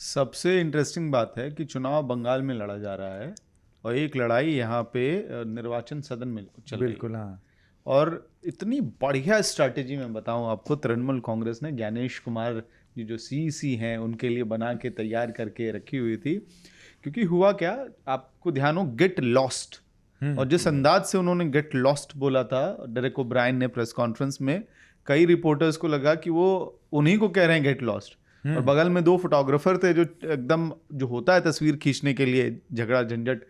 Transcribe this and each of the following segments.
सबसे इंटरेस्टिंग बात है कि चुनाव बंगाल में लड़ा जा रहा है और एक लड़ाई यहाँ पे निर्वाचन सदन में चल रही है। बिल्कुल हाँ। और इतनी बढ़िया स्ट्रैटेजी मैं बताऊं आपको, तृणमूल कांग्रेस ने ज्ञानेश कुमार जी जो सीईसी हैं उनके लिए बना के तैयार करके रखी हुई थी। क्योंकि हुआ क्या, आपको ध्यान हो, गेट लॉस्ट, और जिस अंदाज से उन्होंने गेट लॉस्ट बोला था डेरेक ओब्रायन ने प्रेस कॉन्फ्रेंस में, कई रिपोर्टर्स को लगा कि वो उन्हीं को कह रहे हैं गेट लॉस्ट। और बगल में दो फोटोग्राफर थे जो एकदम जो होता है तस्वीर खींचने के लिए झगड़ा झंझट,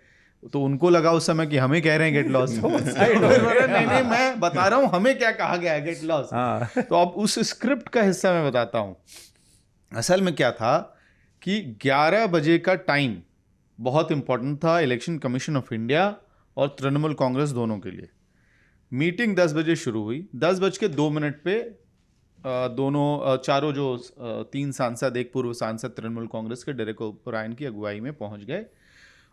तो उनको लगा उस समय कि हमें कह रहे हैं गेट लॉस। नहीं, मैं बता रहा हूँ हमें क्या कहा गया है, गेट लॉस। तो अब उस स्क्रिप्ट का हिस्सा मैं बताता हूँ। असल में क्या था कि 11 बजे का टाइम बहुत इंपॉर्टेंट था इलेक्शन कमीशन ऑफ इंडिया और तृणमूल कांग्रेस दोनों के लिए। मीटिंग 10 बजे शुरू हुई। 10:02 पे दोनों चारों जो 3 सांसद, एक पूर्व सांसद तृणमूल कांग्रेस के डेरेक ओब्रायन की अगुवाई में पहुंच गए।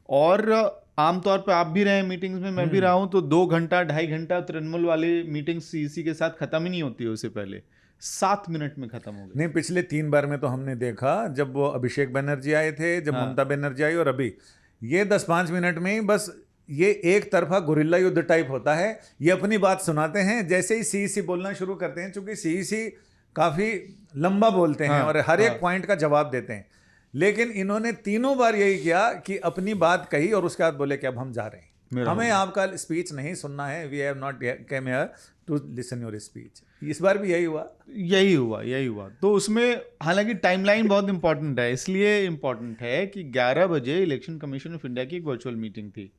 और आमतौर पे आप भी रहे मीटिंग्स में, मैं भी रहा हूं, तो 2 घंटा 2.5 घंटा तृणमूल वाली मीटिंग सीईसी के साथ खत्म ही नहीं होती है, उससे पहले 7 मिनट में खत्म हो गई। नहीं, पिछले 3 बार में तो हमने देखा, जब वो अभिषेक बनर्जी आए थे, जब ममता बनर्जी आई, और अभी ये 10-5 मिनट में ही बस ये एक तरफा गुरिल्ला युद्ध टाइप होता है। ये अपनी बात सुनाते हैं, जैसे ही सीईसी बोलना शुरू करते हैं, चूंकि सीईसी काफी लंबा बोलते हैं और हर एक पॉइंट का जवाब देते हैं, लेकिन इन्होंने तीनों बार यही किया कि अपनी बात कही और उसके बाद बोले कि अब हम जा रहे हैं, हमें आपका स्पीच नहीं सुनना है, we have not come here to listen your speech. इस बार भी यही हुआ। तो उसमें हालांकि टाइमलाइन बहुत इंपॉर्टेंट है, इसलिए इंपॉर्टेंट है कि 11 बजे इलेक्शन कमीशन ऑफ इंडिया की एक वर्चुअल मीटिंग थी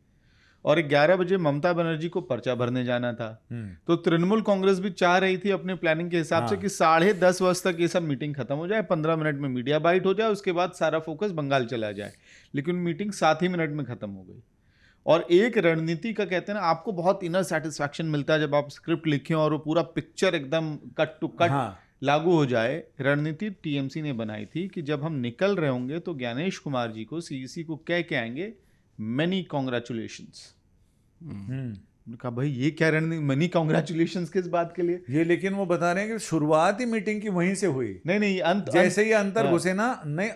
और 11 बजे ममता बनर्जी को पर्चा भरने जाना था। तो तृणमूल कांग्रेस भी चाह रही थी अपने प्लानिंग के हिसाब से कि 10:30 बजे तक ये सब मीटिंग खत्म हो जाए, 15 मिनट में मीडिया बाइट हो जाए, उसके बाद सारा फोकस बंगाल चला जाए। लेकिन मीटिंग 7 ही मिनट में खत्म हो गई। और एक रणनीति का कहते हैं ना, आपको बहुत इनर सेटिस्फैक्शन मिलता है जब आप स्क्रिप्ट लिखें और वो पूरा पिक्चर एकदम कट टू कट लागू हो जाए। रणनीति टीएमसी ने बनाई थी कि जब हम निकल रहे होंगे तो ज्ञानेश कुमार जी को, सीईसी को कह के आएंगे, मेनी कॉन्ग्रेचुलेशंस। कहा भाई ये क्या रणनीति, मेनी कॉन्ग्रेचुलेशंस किस बात के लिए ये? लेकिन वो बता रहे हैं कि शुरुआत ही मीटिंग की वहीं से हुई। नहीं, जैसे ही अंतर घुसे ना, नहीं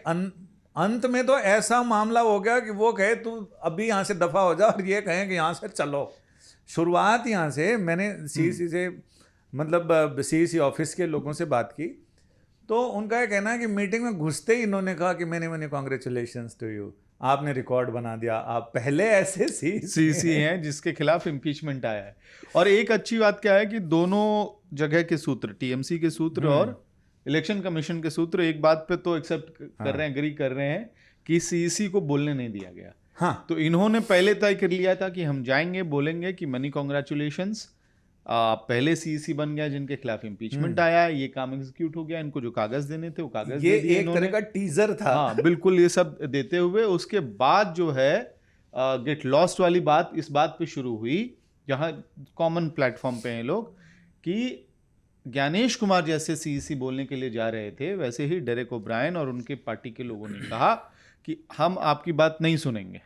अंत में तो ऐसा मामला हो गया कि वो कहे तू अभी यहाँ से दफा हो जा, और ये कहें कि यहाँ से चलो। शुरुआत यहाँ से, मैंने सीईसी से, मतलब सीईसी ऑफिस के लोगों से बात की, तो उनका ये कहना है कि मीटिंग में घुसते ही इन्होंने कहा कि मैंने कॉन्ग्रेचुलेशंस टू यू, आपने रिकॉर्ड बना दिया, आप पहले ऐसे सीईसी हैं जिसके खिलाफ इम्पीचमेंट आया है। और एक अच्छी बात क्या है कि दोनों जगह के सूत्र, टीएमसी के सूत्र और इलेक्शन कमीशन के सूत्र, एक बात पे तो एक्सेप्ट कर रहे हैं, एग्री कर रहे हैं कि सीईसी को बोलने नहीं दिया गया। तो इन्होंने पहले तय कर लिया था कि हम जाएंगे, बोलेंगे कि मनी कॉन्ग्रेचुलेशंस, पहले सीईसी बन गया जिनके खिलाफ इम्पीचमेंट आया, ये काम एग्जीक्यूट हो गया, इनको जो कागज देने थे वो कागज ये दे दिए, एक तरह का टीजर था। बिल्कुल, ये सब देते हुए उसके बाद जो है गेट लॉस्ट वाली बात इस बात पे शुरू हुई, जहां कॉमन प्लेटफॉर्म पे हैं लोग, कि ज्ञानेश कुमार जैसे सीईसी बोलने के लिए जा रहे थे, वैसे ही डेरेक ओब्रायन और उनके पार्टी के लोगों ने कहा कि हम आपकी बात नहीं सुनेंगे,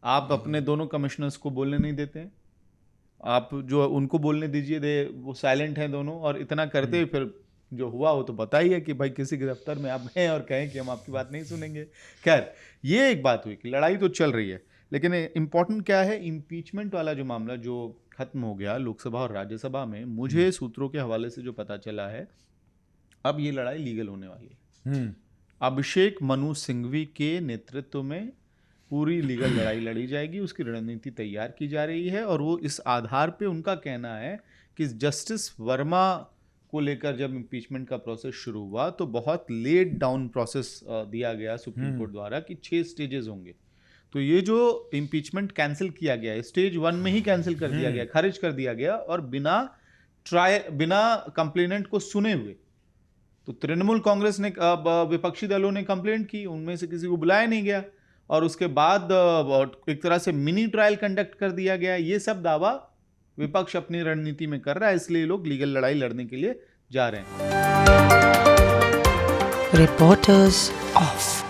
आप अपने दोनों कमिश्नर्स को बोलने नहीं देते हैं, आप जो उनको बोलने दीजिए, वो साइलेंट हैं दोनों। और इतना करते ही फिर जो हुआ वो तो पता ही है कि भाई किसी के दफ्तर में आप गए और कहें कि हम आपकी बात नहीं सुनेंगे। खैर, ये एक बात हुई कि लड़ाई तो चल रही है, लेकिन इम्पोर्टेंट क्या है, इम्पीचमेंट वाला जो मामला जो खत्म हो गया लोकसभा और राज्यसभा में, मुझे सूत्रों के हवाले से जो पता चला है, अब ये लड़ाई लीगल होने वाली है। अभिषेक मनु सिंघवी के नेतृत्व में पूरी लीगल लड़ाई लड़ी जाएगी, उसकी रणनीति तैयार की जा रही है। और वो इस आधार पे, उनका कहना है कि जस्टिस वर्मा को लेकर जब इम्पीचमेंट का प्रोसेस शुरू हुआ तो बहुत लेट डाउन प्रोसेस दिया गया सुप्रीम कोर्ट द्वारा कि 6 स्टेजेस होंगे। तो ये जो इम्पीचमेंट कैंसिल किया गया है, स्टेज 1 में ही कैंसिल कर दिया गया, खारिज कर दिया गया, और बिना कंप्लेनेंट को सुने हुए। तो तृणमूल कांग्रेस ने, विपक्षी दलों ने कंप्लेंट की, उनमें से किसी को बुलाया नहीं गया, और उसके बाद एक तरह से मिनी ट्रायल कंडक्ट कर दिया गया। ये सब दावा विपक्ष अपनी रणनीति में कर रहा है, इसलिए लोग लीगल लड़ाई लड़ने के लिए जा रहे हैं। Reporters of